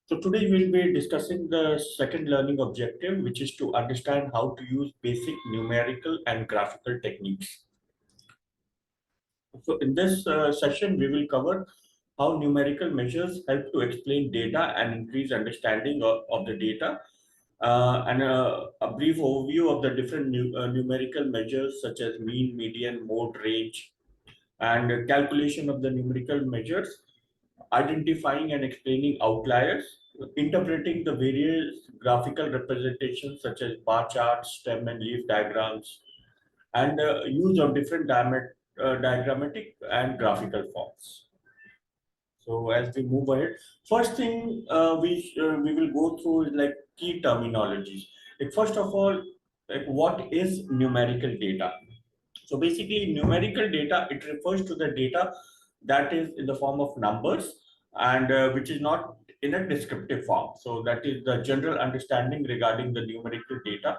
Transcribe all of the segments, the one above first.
So today we'll be discussing the second learning objective, which is to understand how to use basic numerical and graphical techniques. So in this session, we will cover how numerical measures help to explain data and increase understanding of the data, and a brief overview of the different numerical measures such as mean, median, mode, range, and calculation of the numerical measures, identifying and explaining outliers, interpreting the various graphical representations such as bar charts, stem and leaf diagrams, and use of different diagrammatic and graphical forms. So as we move ahead, first thing we will go through is like key terminologies. Like first of all, like what is numerical data? So basically, numerical data, it refers to the data that is in the form of numbers and which is not in a descriptive form. So that is the general understanding regarding the numerical data.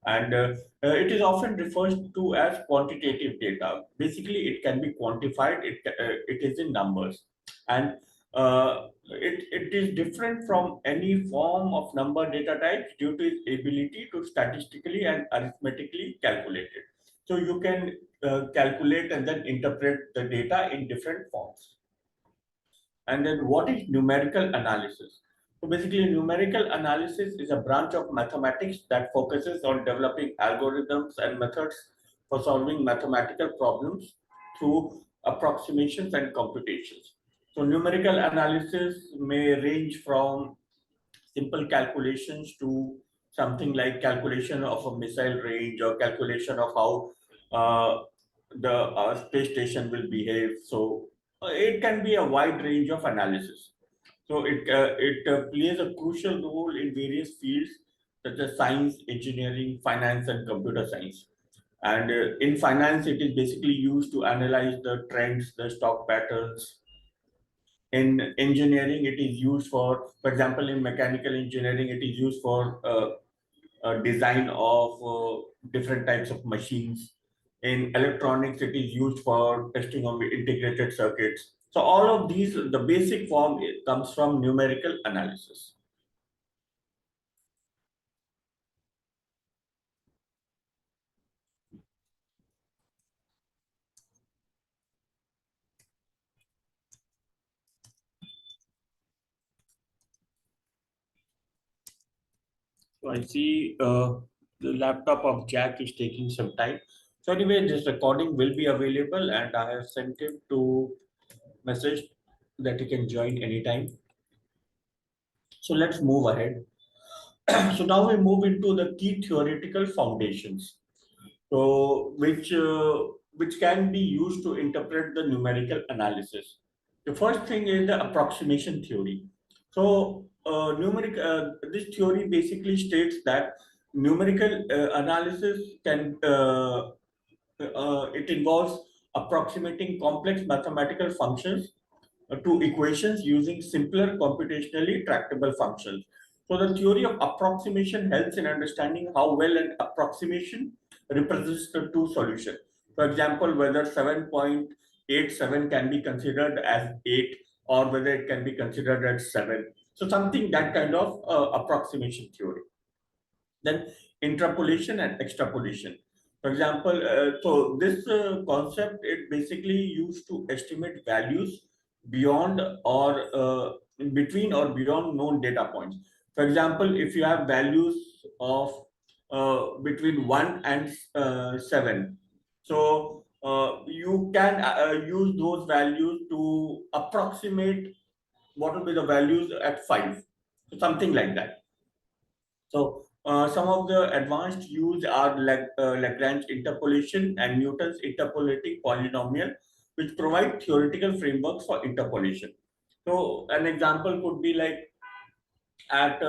And it is often referred to as quantitative data. Basically, it can be quantified, it is in numbers. And it is different from any form of number data types due to its ability to statistically and arithmetically calculate it. So you can calculate and then interpret the data in different forms. And then what is numerical analysis? So basically, numerical analysis is a branch of mathematics that focuses on developing algorithms and methods for solving mathematical problems through approximations and computations. So numerical analysis may range from simple calculations to something like calculation of a missile range or calculation of how the space station will behave. So it can be a wide range of analysis. So it plays a crucial role in various fields such as science, engineering, finance, and computer science. And in finance, it is basically used to analyze the trends, the stock patterns. In engineering, it is used for example, in mechanical engineering, it is used for design of different types of machines. In electronics, it is used for testing of integrated circuits. So all of these, the basic form comes from numerical analysis. So I see the laptop of Jack is taking some time. So anyway, this recording will be available, and I have sent him to message that he can join anytime. So let's move ahead. So now we move into the key theoretical foundations. So which can be used to interpret the numerical analysis. The first thing is the approximation theory. So this theory basically states that numerical analysis can it involves approximating complex mathematical functions to equations using simpler computationally tractable functions. So the theory of approximation helps in understanding how well an approximation represents the two solutions. For example, whether 7.87 can be considered as 8 or whether it can be considered as 7. So something that kind of approximation theory. Then interpolation and extrapolation. For example, so this concept, it basically used to estimate values beyond or in between or beyond known data points. For example, if you have values of between 1 and 7, so you can use those values to approximate what will be the values at 5, so something like that. So some of the advanced use are Lagrange interpolation and Newton's interpolating polynomial, which provide theoretical frameworks for interpolation. So an example could be like at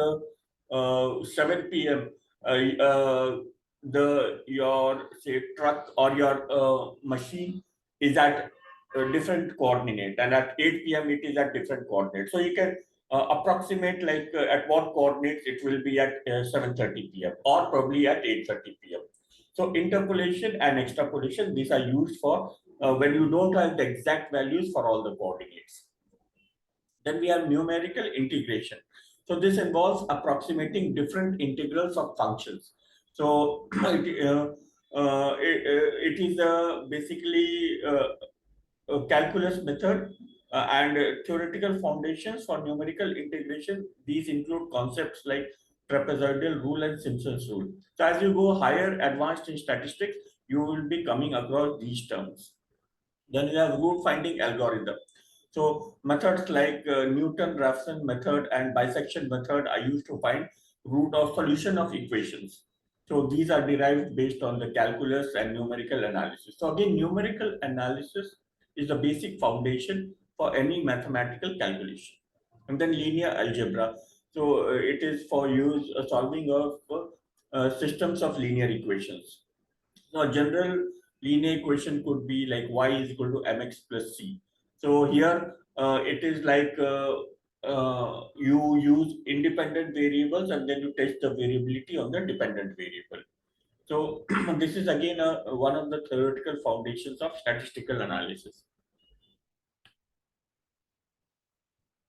7 p.m. Your say truck or your machine is at a different coordinate, and at 8 p.m. it is at different coordinate. So you can approximate like at what coordinates it will be at 7:30 p.m. or probably at 8:30 p.m. So interpolation and extrapolation, these are used for when you don't have the exact values for all the coordinates. Then we have numerical integration. So this involves approximating different integrals of functions. So it is basically a calculus method and theoretical foundations for numerical integration. These include concepts like trapezoidal rule and Simpson's rule. So as you go higher advanced in statistics, you will be coming across these terms. Then we have root finding algorithm. So methods like Newton-Raphson method and bisection method are used to find root or solution of equations. So these are derived based on the calculus and numerical analysis. So again, numerical analysis is the basic foundation for any mathematical calculation. And then linear algebra. So it is for use solving of systems of linear equations. Now, general linear equation could be like y is equal to mx plus c. So here it is like you use independent variables and then you test the variability on the dependent variable. So this is again one of the theoretical foundations of statistical analysis.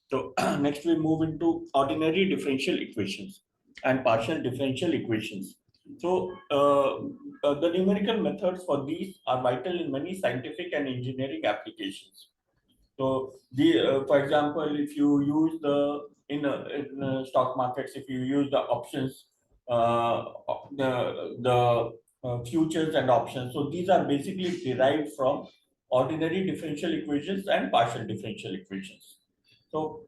So next we move into ordinary differential equations and partial differential equations. So the numerical methods for these are vital in many scientific and engineering applications. So for example, if you use in stock markets, if you use the options, uh, the futures and options, so these are basically derived from ordinary differential equations and partial differential equations. So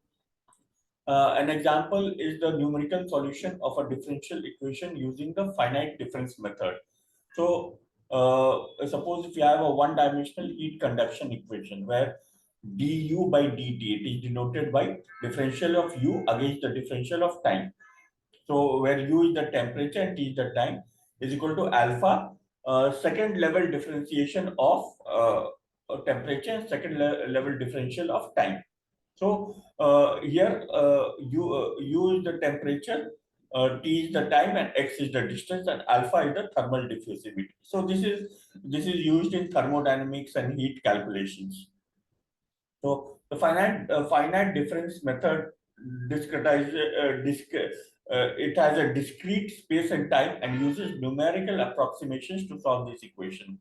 an example is the numerical solution of a differential equation using the finite difference method. So, suppose if you have a one-dimensional heat conduction equation where du by dt, it is denoted by differential of u against the differential of time. So, where u is the temperature and t is the time is equal to alpha, second level differentiation of temperature and second level differential of time. So here U is the temperature, T is the time, and X is the distance, and alpha is the thermal diffusivity. So this is used in thermodynamics and heat calculations. So the finite difference method it has a discrete space and time and uses numerical approximations to solve this equation.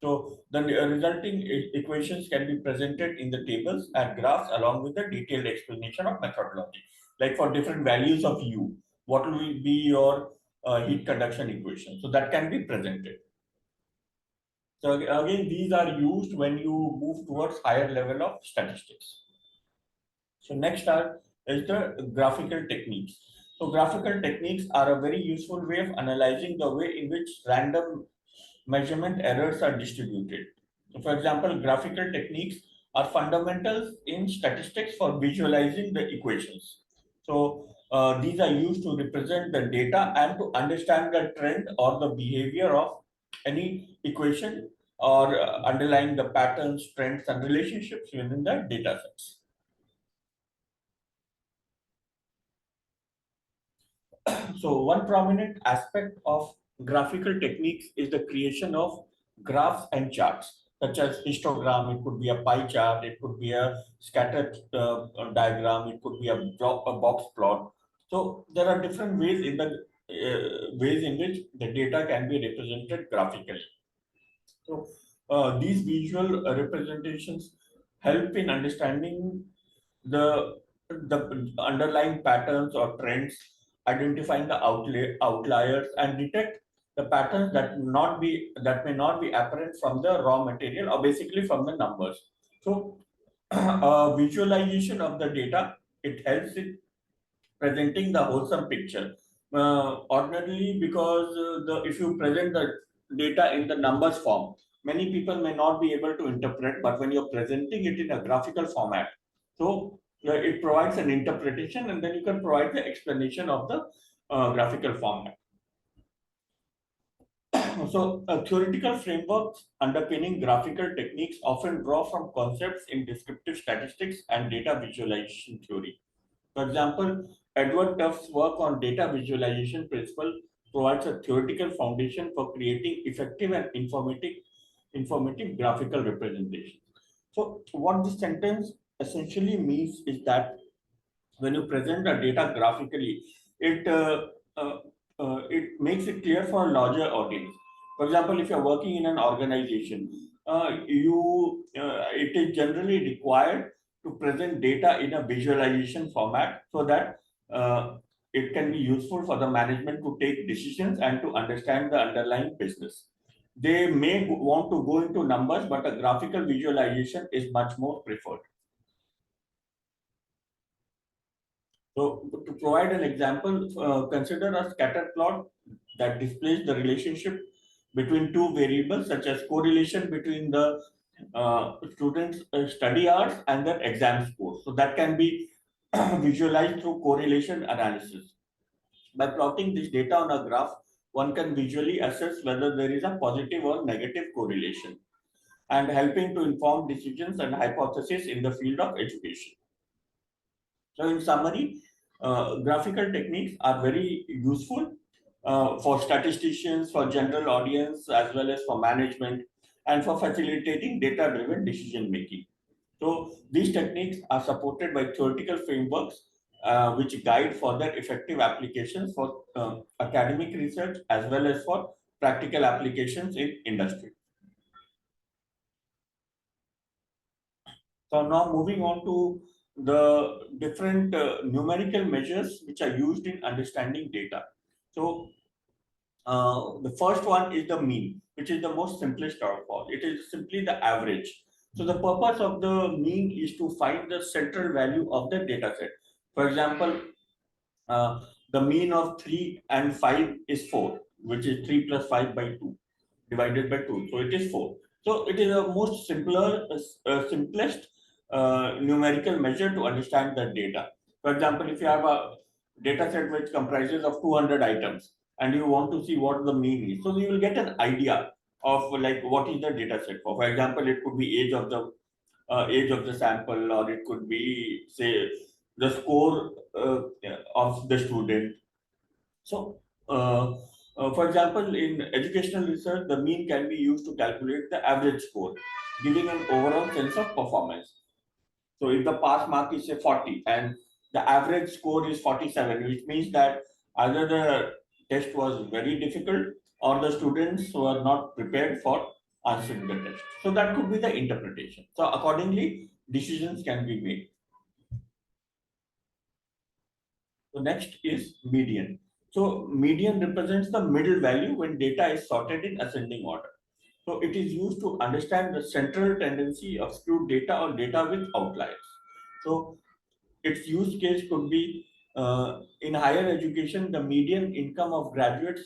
So the resulting equations can be presented in the tables and graphs along with the detailed explanation of methodology. Like for different values of U, what will be your heat conduction equation? So that can be presented. So again, these are used when you move towards higher level of statistics. So next is the graphical techniques. So graphical techniques are a very useful way of analyzing the way in which random measurement errors are distributed. So for example, graphical techniques are fundamentals in statistics for visualizing the equations. So these are used to represent the data and to understand the trend or the behavior of any equation or underlying the patterns, trends, and relationships within the data sets. So one prominent aspect of graphical techniques is the creation of graphs and charts, such as histogram. It could be a pie chart, it could be a scattered diagram, it could be a box plot. So there are different ways in which the data can be represented graphically. So these visual representations help in understanding the underlying patterns or trends, identifying the outliers, and detect the patterns that may not be apparent from the raw material or basically from the numbers. So, visualization of the data, it helps in presenting the wholesome picture. Ordinarily, because if you present the data in the numbers form, many people may not be able to interpret. But when you're presenting it in a graphical format, so it provides an interpretation, and then you can provide the explanation of the graphical format. So, theoretical frameworks underpinning graphical techniques often draw from concepts in descriptive statistics and data visualization theory. For example, Edward Tuff's work on data visualization principle provides a theoretical foundation for creating effective and informative graphical representation. So, what this sentence essentially means is that when you present the data graphically, it uh, it makes it clear for a larger audience. For example, if you're working in an organization, it is generally required to present data in a visualization format so that uh, it can be useful for the management to take decisions and to understand the underlying business. They may want to go into numbers, but a graphical visualization is much more preferred. So to provide an example, consider a scatter plot that displays the relationship between two variables, such as correlation between the students' study hours and their exam scores. So that can be visualized through correlation analysis. By plotting this data on a graph, one can visually assess whether there is a positive or negative correlation, and helping to inform decisions and hypotheses in the field of education. So, in summary, graphical techniques are very useful for statisticians, for general audience, as well as for management, and for facilitating data-driven decision making. So, these techniques are supported by theoretical frameworks which guide further effective applications for academic research as well as for practical applications in industry. So now moving on to the different numerical measures which are used in understanding data. So the first one is the mean, which is the most simplest of all. It is simply the average. So the purpose of the mean is to find the central value of the data set. For example, uh, the mean of 3 and 5 is 4, which is 3 plus 5 by 2 divided by 2. So it is 4. So it is a most simplest numerical measure to understand the data. For example, if you have a data set which comprises of 200 items and you want to see what the mean is, so you will get an idea of like what is the data set for. For example, it could be age of the sample, or it could be say the score of the student. So, for example, in educational research, the mean can be used to calculate the average score, giving an overall sense of performance. So, if the pass mark is say 40 and the average score is 47, which means that either the test was very difficult or the students were not prepared for answering the test. So, that could be the interpretation. So, accordingly, decisions can be made. So next is median. So median represents the middle value when data is sorted in ascending order. So it is used to understand the central tendency of skewed data or data with outliers. So its use case could be in higher education, the median income of graduates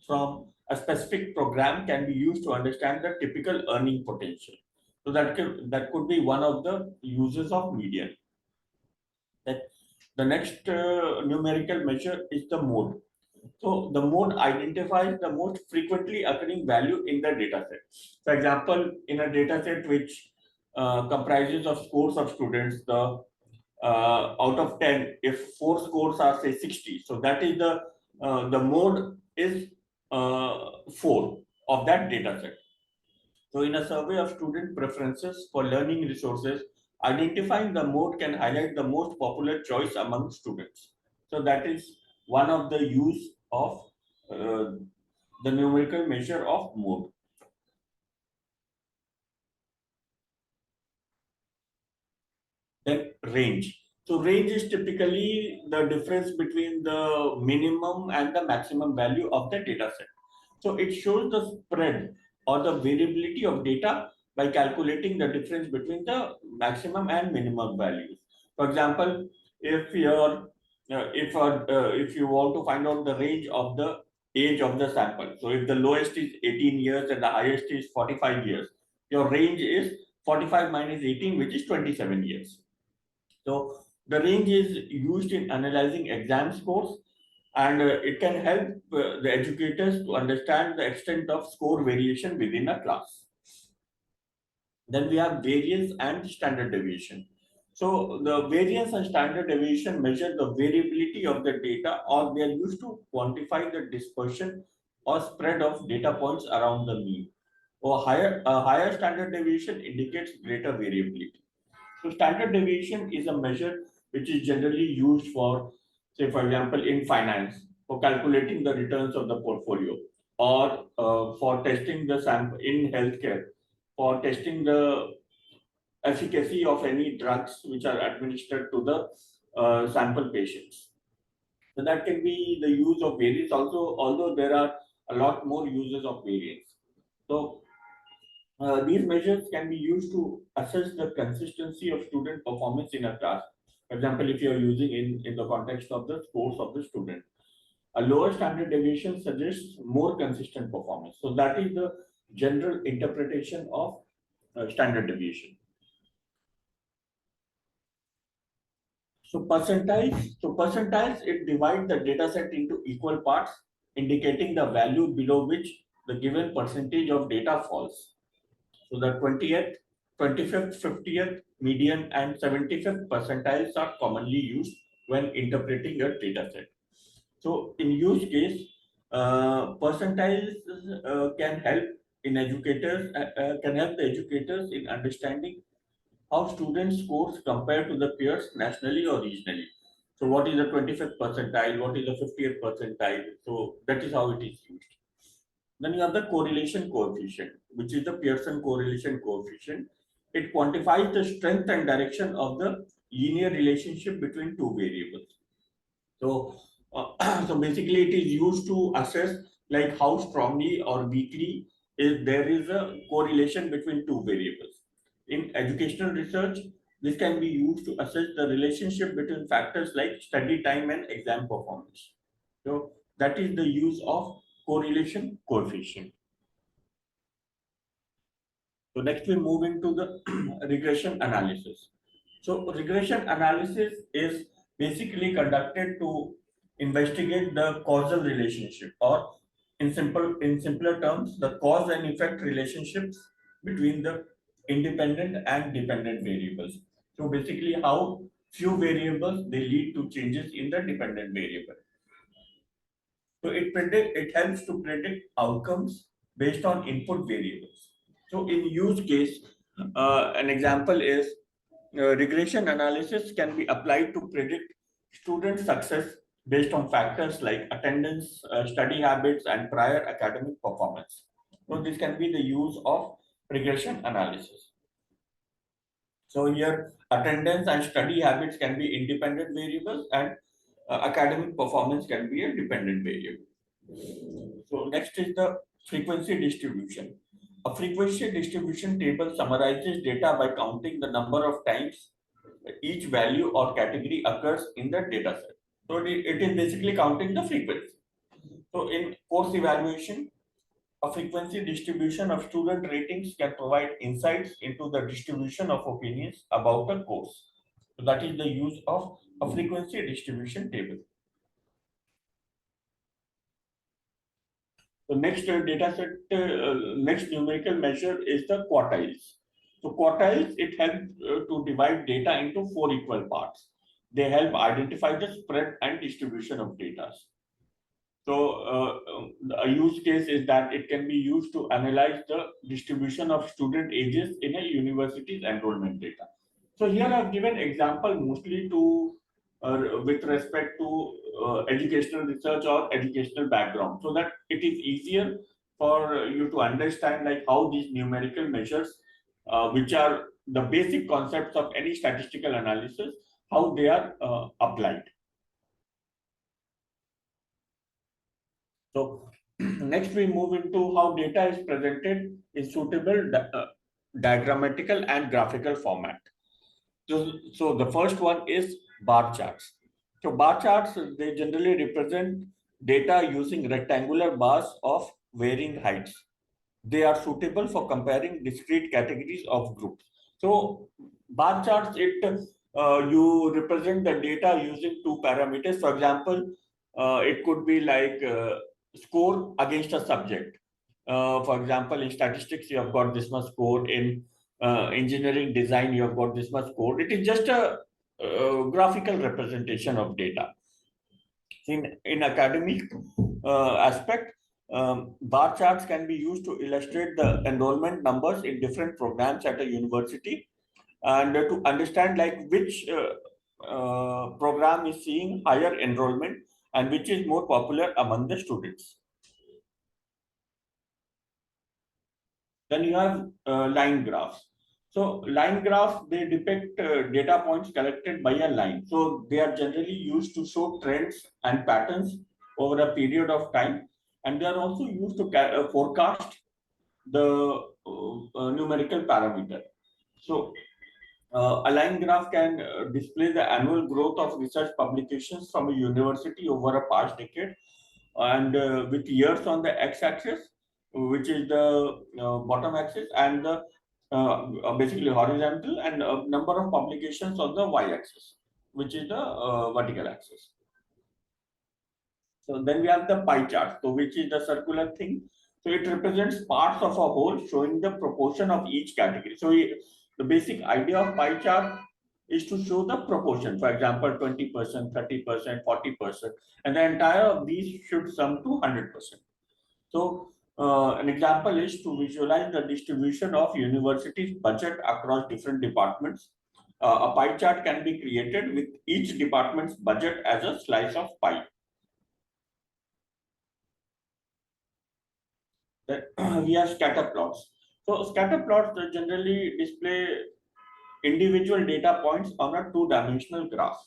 from a specific program can be used to understand the typical earning potential. So that could be one of the uses of median. That the next numerical measure is the mode. So the mode identifies the most frequently occurring value in the data set. For example, in a data set which comprises of scores of students, the out of 10, if four scores are say 60, so that is the mode is 4 of that data set. So, in a survey of student preferences for learning resources, identifying the mode can highlight the most popular choice among students. So, that is one of the use of uh, the numerical measure of mode. Then range. So range is typically the difference between the minimum and the maximum value of the data set. So it shows the spread or the variability of data by calculating the difference between the maximum and minimum values. For example, if you want to find out the range of the age of the sample, so if the lowest is 18 years and the highest is 45 years, your range is 45 minus 18, which is 27 years. So the range is used in analyzing exam scores, and it can help the educators to understand the extent of score variation within a class. Then we have variance and standard deviation. So the variance and standard deviation measure the variability of the data, or they are used to quantify the dispersion or spread of data points around the mean. A higher standard deviation indicates greater variability. So standard deviation is a measure which is generally used for, say, for example, in finance, for calculating the returns of the portfolio, or for testing the sample in healthcare, for testing the efficacy of any drugs which are administered to the sample patients. So that can be the use of variance also, although there are a lot more uses of variance. So these measures can be used to assess the consistency of student performance in a class. For example, if you are using in the context of the scores of the student, a lower standard deviation suggests more consistent performance. So that is the general interpretation of standard deviation. So percentiles, it divides the data set into equal parts, indicating the value below which the given percentage of data falls. So the 20th, 25th, 50th, median, and 75th percentiles are commonly used when interpreting a data set. So in use case, percentiles can help in educators, can help the educators in understanding how students' scores compare to the peers nationally or regionally. So what is the 25th percentile? What is the 50th percentile? So that is how it is used. Then you have the correlation coefficient, which is the Pearson correlation coefficient. It quantifies the strength and direction of the linear relationship between two variables. So, so basically, it is used to assess like how strongly or weakly there is a correlation between two variables. In educational research, this can be used to assess the relationship between factors like study time and exam performance. So that is the use of correlation coefficient. So next we move into the regression analysis. So regression analysis is basically conducted to investigate the causal relationship, or in simpler terms, the cause and effect relationships between the independent and dependent variables. So basically how few variables they lead to changes in the dependent variable. So it helps to predict outcomes based on input variables. So in use case, an example is regression analysis can be applied to predict student success based on factors like attendance, study habits, and prior academic performance. So this can be the use of regression analysis. So here attendance and study habits can be independent variables, and academic performance can be a dependent variable. So next is the frequency distribution. A frequency distribution table summarizes data by counting the number of times each value or category occurs in the data set. So it is basically counting the frequency. So in course evaluation, a frequency distribution of student ratings can provide insights into the distribution of opinions about a course. So that is the use of a frequency distribution table. The next data set, next numerical measure is the quartiles. So quartiles, it helps to divide data into 4 equal parts. They help identify the spread and distribution of data. So a use case is that it can be used to analyze the distribution of student ages in a university's enrollment data. So here I've given example mostly to with respect to educational research or educational background, so that it is easier for you to understand like how these numerical measures, which are the basic concepts of any statistical analysis, how they are applied. So next we move into how data is presented in suitable diagrammatical and graphical format. So the first one is bar charts. So bar charts, they generally represent data using rectangular bars of varying heights. They are suitable for comparing discrete categories of groups. So bar charts, you represent the data using two parameters. For example, it could be like score against a subject. For example, in statistics, you have got this much score. In engineering design, you have got this much score. It is just a graphical representation of data. In academic aspect, bar charts can be used to illustrate the enrollment numbers in different programs at a university, and to understand like which program is seeing higher enrollment and which is more popular among the students. Then you have line graphs. So line graphs, they depict data points collected by a line. So they are generally used to show trends and patterns over a period of time, and they are also used to forecast the numerical parameter. So a line graph can display the annual growth of research publications from a university over a past decade, and with years on the x-axis, which is the bottom axis, and the basically horizontal, and number of publications on the y-axis, which is the vertical axis. So then we have the pie chart, so which is the circular thing. So it represents parts of a whole showing the proportion of each category. So the basic idea of pie chart is to show the proportion. For example, 20%, 30%, 40%, and the entire of these should sum to 100%. So an example is to visualize the distribution of universities' budget across different departments. A pie chart can be created with each department's budget as a slice of pie. Then we have scatter plots. So scatter plots generally display individual data points on a two-dimensional graph,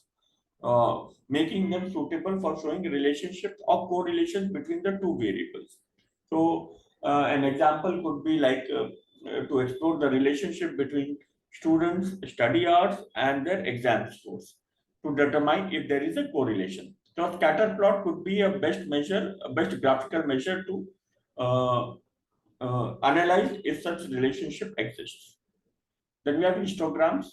making them suitable for showing relationships or correlations between the two variables. So an example could be like to explore the relationship between students' study hours and their exam scores to determine if there is a correlation. So scatter plot could be a best measure, a best graphical measure to uh, analyze if such relationship exists. Then we have histograms.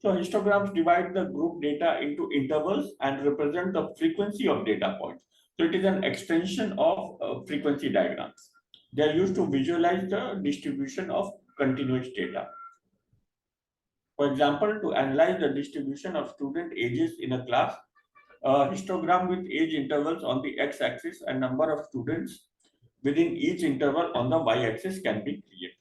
So histograms divide the group data into intervals and represent the frequency of data points. So it is an extension of frequency diagrams. They are used to visualize the distribution of continuous data. For example, to analyze the distribution of student ages in a class, a histogram with age intervals on the x-axis and number of students within each interval on the y-axis can be created.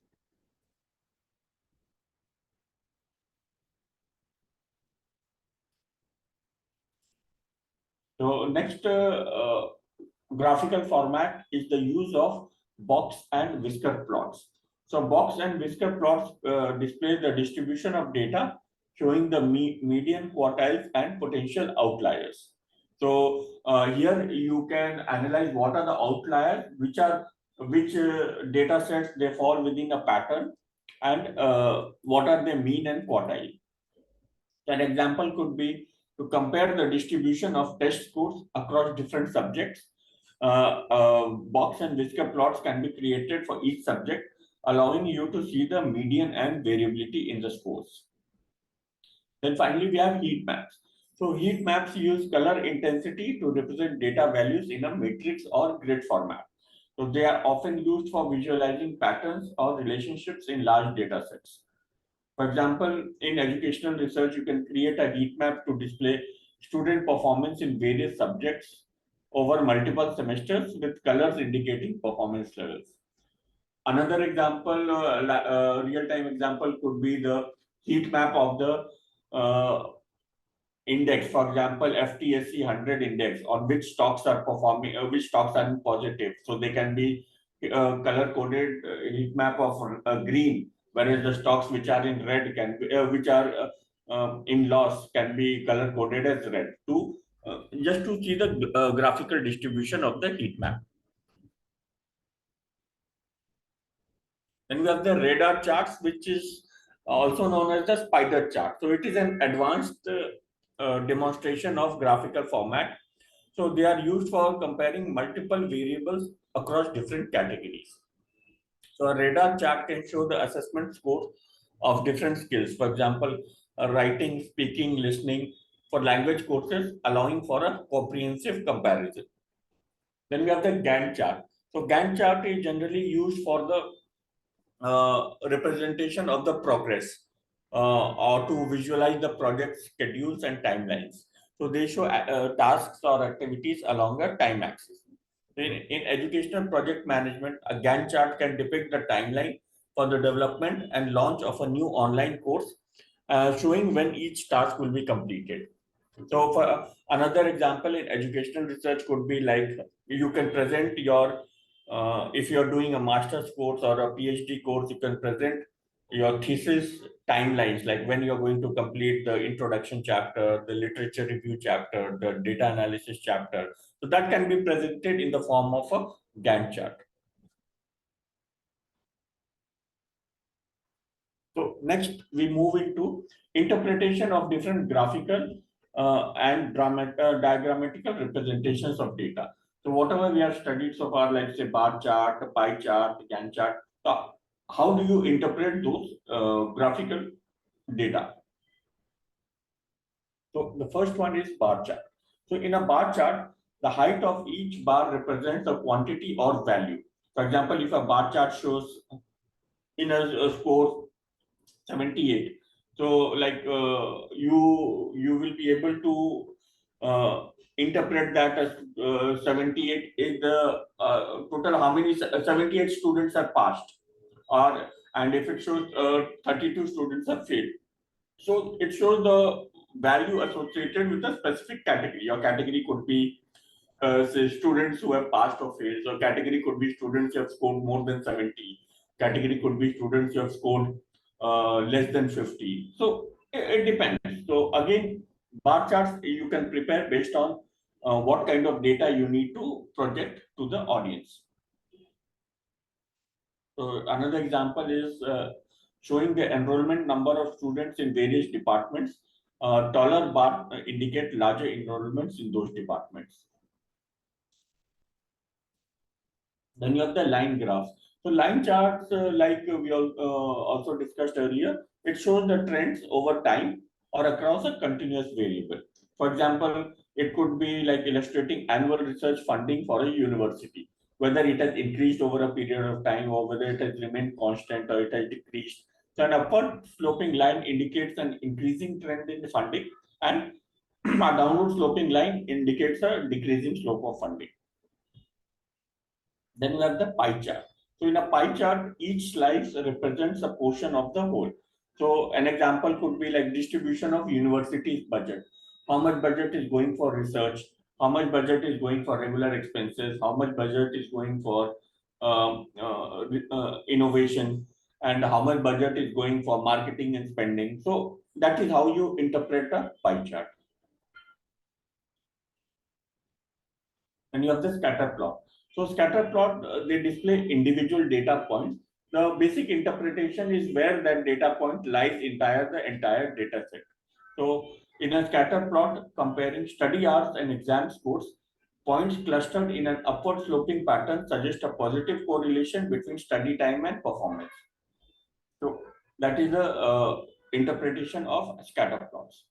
So next graphical format is the use of box and whisker plots. So box and whisker plots display the distribution of data showing the median, quartiles, and potential outliers. So here you can analyze what are the outliers, which data sets they fall within a pattern, and what are their mean and quartile. An example could be to compare the distribution of test scores across different subjects. Box and whisker plots can be created for each subject, allowing you to see the median and variability in the scores. Then finally, we have heat maps. So heat maps use color intensity to represent data values in a matrix or grid format. So they are often used for visualizing patterns or relationships in large data sets. For example, in educational research, you can create a heat map to display student performance in various subjects over multiple semesters with colors indicating performance levels. Another example, real-time example could be the heat map of the index, for example, FTSE 100 index, on which stocks are performing, which stocks are in positive. So they can be color coded heat map of green, whereas the stocks which are in red can be, which are in loss can be color coded as red to just to see the graphical distribution of the heat map. Then we have the radar charts, which is also known as the spider chart. So it is an advanced demonstration of graphical format. So they are used for comparing multiple variables across different categories. So a radar chart can show the assessment scores of different skills. For example, writing, speaking, listening for language courses, allowing for a comprehensive comparison. Then we have the Gantt chart. So Gantt chart is generally used for the representation of the progress or to visualize the project schedules and timelines. So they show tasks or activities along a time axis. In educational project management, a Gantt chart can depict the timeline for the development and launch of a new online course, showing when each task will be completed. So for another example in educational research could be like you can present your if you're doing a master's course or a PhD course, you can present your thesis timelines, like when you're going to complete the introduction chapter, the literature review chapter, the data analysis chapter. So that can be presented in the form of a Gantt chart. So next we move into interpretation of different graphical and diagrammatical representations of data. So whatever we have studied so far, like say bar chart, pie chart, Gantt chart, how do you interpret those graphical data? So the first one is bar chart. So in a bar chart, the height of each bar represents a quantity or value. For example, if a bar chart shows in a score 78, so like you will be able to interpret that as 78 is the total how many 78 students are passed, or and if it shows 32 students are failed, so it shows the value associated with a specific category. Your category could be say students who have passed or failed. So category could be students who have scored more than 70. Category could be students who have scored less than 50. So it depends. So again, bar charts you can prepare based on what kind of data you need to project to the audience. So another example is showing the enrollment number of students in various departments. Taller bar indicate larger enrollments in those departments. Then you have the line graphs. So line charts, like we also discussed earlier, it shows the trends over time or across a continuous variable. For example, it could be like illustrating annual research funding for a university, whether it has increased over a period of time or whether it has remained constant or it has decreased. So an upward sloping line indicates an increasing trend in the funding, and a downward sloping line indicates a decreasing slope of funding. Then we have the pie chart. So in a pie chart, each slice represents a portion of the whole. So an example could be like distribution of university's budget. How much budget is going for research? How much budget is going for regular expenses? How much budget is going for innovation? And how much budget is going for marketing and spending? So that is how you interpret a pie chart. And you have the scatter plot. So scatter plot, they display individual data points. The basic interpretation is where that data point lies the entire data set. So in a scatter plot comparing study hours and exam scores, points clustered in an upward sloping pattern suggest a positive correlation between study time and performance. So that is the interpretation of scatter plots.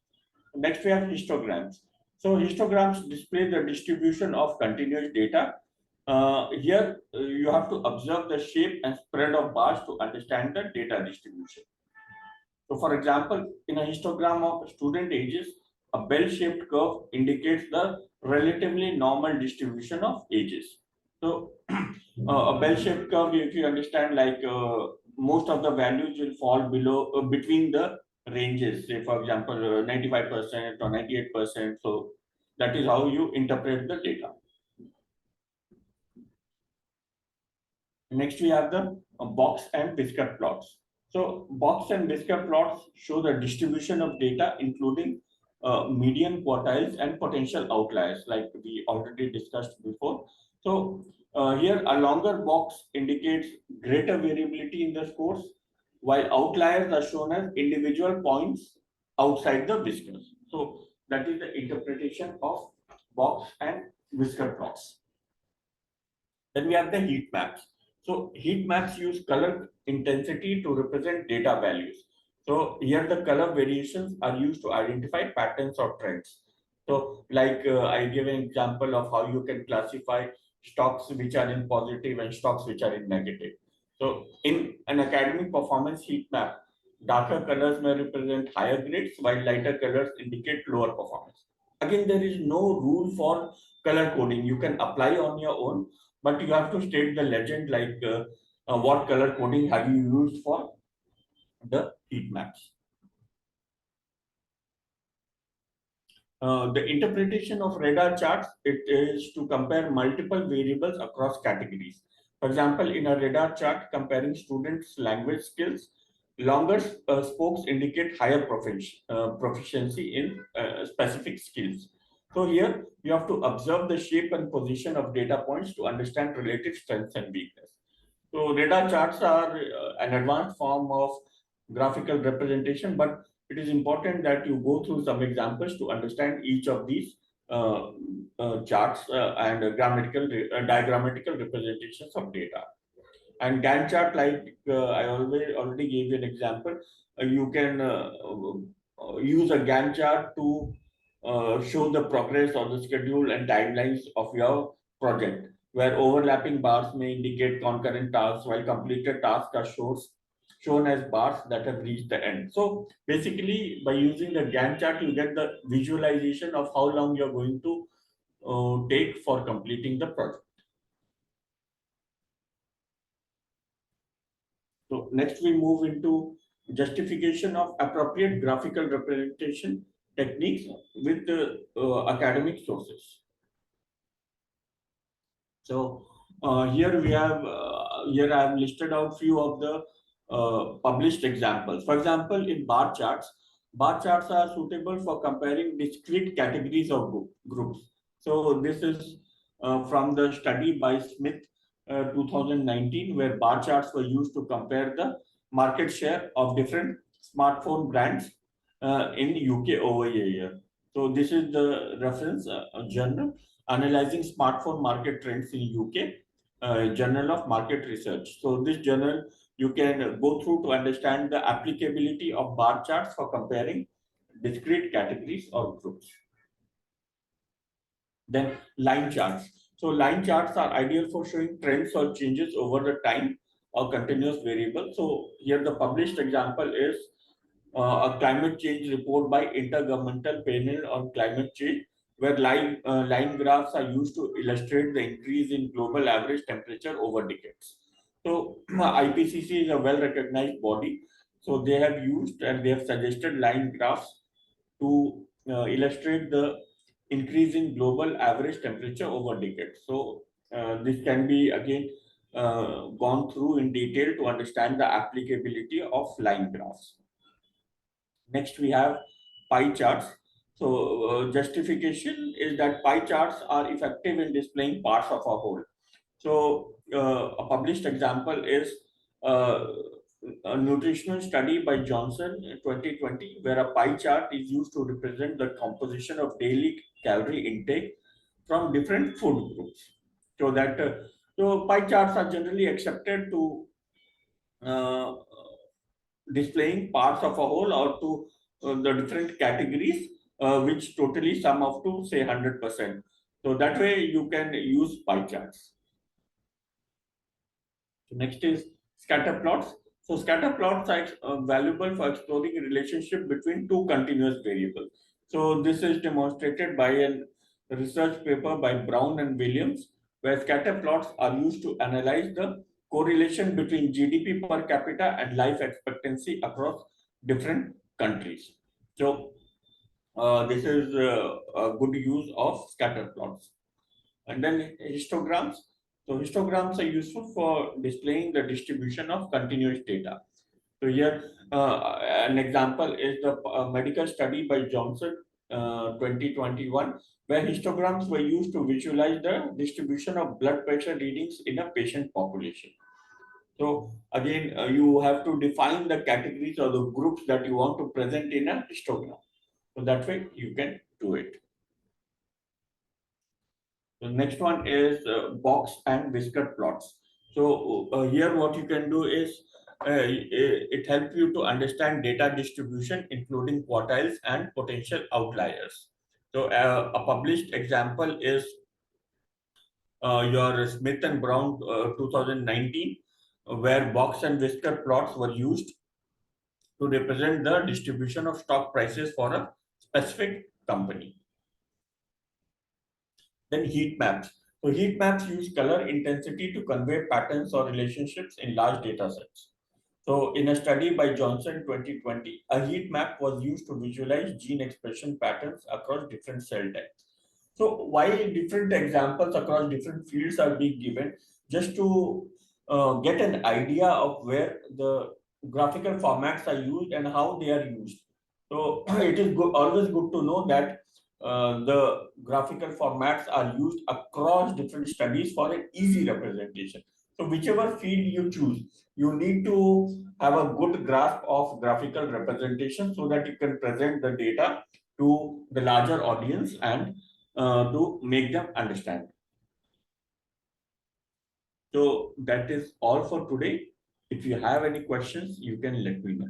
Next, we have histograms. So histograms display the distribution of continuous data. Here, you have to observe the shape and spread of bars to understand the data distribution. So for example, in a histogram of student ages, a bell-shaped curve indicates the relatively normal distribution of ages. So a bell-shaped curve, if you understand, like most of the values will fall below between the ranges. Say, for example, 95% or 98%. So that is how you interpret the data. Next, we have the box and Whisker plots. So box and Whisker plots show the distribution of data, including median quartiles and potential outliers, like we already discussed before. So here, a longer box indicates greater variability in the scores, while outliers are shown as individual points outside the whiskers. So that is the interpretation of box and Whisker plots. Then we have the heat maps. So heat maps use color intensity to represent data values. So here the color variations are used to identify patterns or trends. So like I give an example of how you can classify stocks which are in positive and stocks which are in negative. So in an academic performance heat map, darker colors may represent higher grades while lighter colors indicate lower performance. Again, there is no rule for color coding. You can apply on your own, but you have to state the legend like what color coding have you used for the heat maps. The interpretation of radar charts, it is to compare multiple variables across categories. For example, in a radar chart comparing students' language skills, longer spokes indicate higher proficiency in specific skills. So here you have to observe the shape and position of data points to understand relative strengths and weakness. So radar charts are an advanced form of graphical representation, but it is important that you go through some examples to understand each of these uh, charts and diagrammatical representations of data. And Gantt chart, like I already gave you an example, you can use a Gantt chart to show the progress or the schedule and timelines of your project, where overlapping bars may indicate concurrent tasks, while completed tasks are shown as bars that have reached the end. So basically, by using the Gantt chart, you get the visualization of how long you're going to take for completing the project. So next we move into justification of appropriate graphical representation techniques with academic sources. So here I have listed out few of the published examples. For example, in bar charts are suitable for comparing discrete categories of groups. So this is from the study by Smith 2019, where bar charts were used to compare the market share of different smartphone brands in UK over a year. So this is the reference journal analyzing smartphone market trends in UK, Journal of Market Research. So this journal you can go through to understand the applicability of bar charts for comparing discrete categories or groups. Then line charts. So line charts are ideal for showing trends or changes over the time or continuous variable. So here the published example is a climate change report by Intergovernmental Panel on Climate Change, where line graphs are used to illustrate the increase in global average temperature over decades. So IPCC is a well-recognized body. So they have used and they have suggested line graphs to illustrate the increase in global average temperature over decades. So this can be again gone through in detail to understand the applicability of line graphs. Next, we have pie charts. So, justification is that pie charts are effective in displaying parts of a whole. So, a published example is uh, a nutritional study by Johnson in 2020, where a pie chart is used to represent the composition of daily calorie intake from different food groups. So that so pie charts are generally accepted to uh, displaying parts of a whole or to the different categories which totally sum up to say 100%. So that way you can use pie charts. So next is scatter plots. So scatter plots are valuable for exploring a relationship between two continuous variables. So this is demonstrated by a research paper by Brown and Williams, where scatter plots are used to analyze the correlation between GDP per capita and life expectancy across different countries. So this is a good use of scatter plots. And then histograms. So histograms are useful for displaying the distribution of continuous data. So here, an example is the medical study by Johnson 2021, where histograms were used to visualize the distribution of blood pressure readings in a patient population. So again, you have to define the categories or the groups that you want to present in a histogram. So that way you can do it. The next one is box and whisker plots. So here what you can do is it helps you to understand data distribution, including quartiles and potential outliers. So a published example is your Smith and Brown 2019, where box and whisker plots were used to represent the distribution of stock prices for a specific company. Then heat maps. So heat maps use color intensity to convey patterns or relationships in large data sets. So in a study by Johnson 2020, a heat map was used to visualize gene expression patterns across different cell types. So why different examples across different fields are being given, just to get an idea of where the graphical formats are used and how they are used. So it is always good to know that the graphical formats are used across different studies for an easy representation. So whichever field you choose, you need to have a good grasp of graphical representation so that you can present the data to the larger audience and to make them understand. So that is all for today. If you have any questions, you can let me know.